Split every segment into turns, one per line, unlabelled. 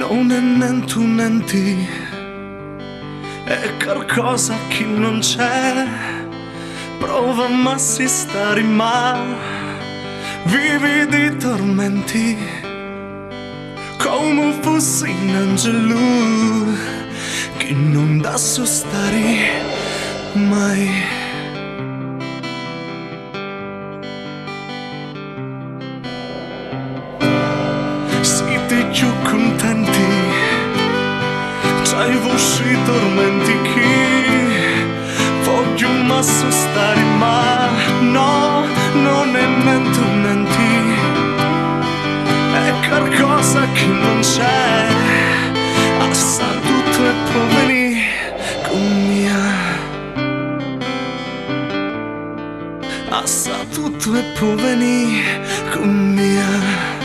Non è niente un niente, è qualcosa che non c'è. Prova ma si stare ma vivi di tormenti come fossi un angelo che non dà sostare mai. Siete più contenti, c'hai voci tormenti che voglio ma sostare ma no, non è niente un niente, è qualcosa che non c'è, assa tutto e può venire con mia, assa tutto e può venire con mia.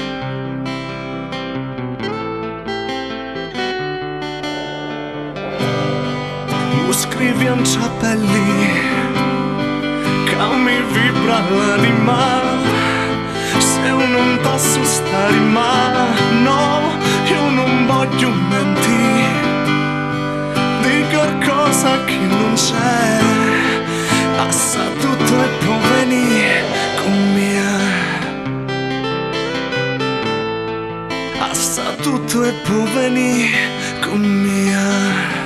Scrivi un ciappelli che mi vibra l'anima, se io non posso stare ma no, io non voglio mentire di qualcosa che non c'è, assa tutto e può venire con mia, assa tutto e può venire con mia.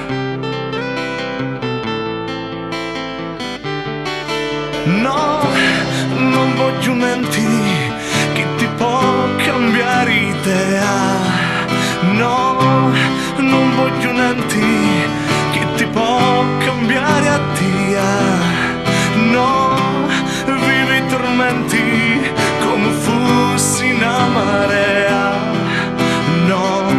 No, non voglio mentire che ti può cambiare idea. No, non voglio mentire che ti può cambiare a te. No, vivi i tormenti come fossi una marea. No.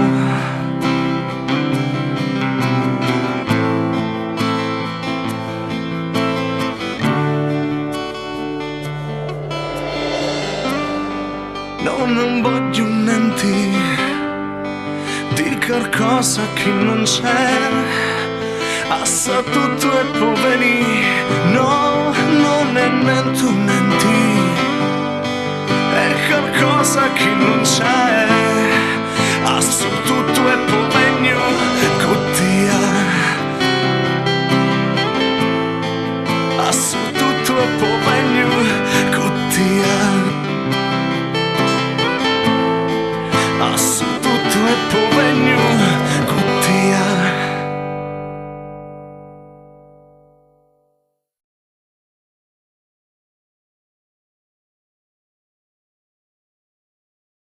No, non voglio niente di qualcosa che non c'è, assa tutto e può venire. No, non è niente un niente, è qualcosa che non c'è, assa tutto e può venire con te, assa tutto e può venire.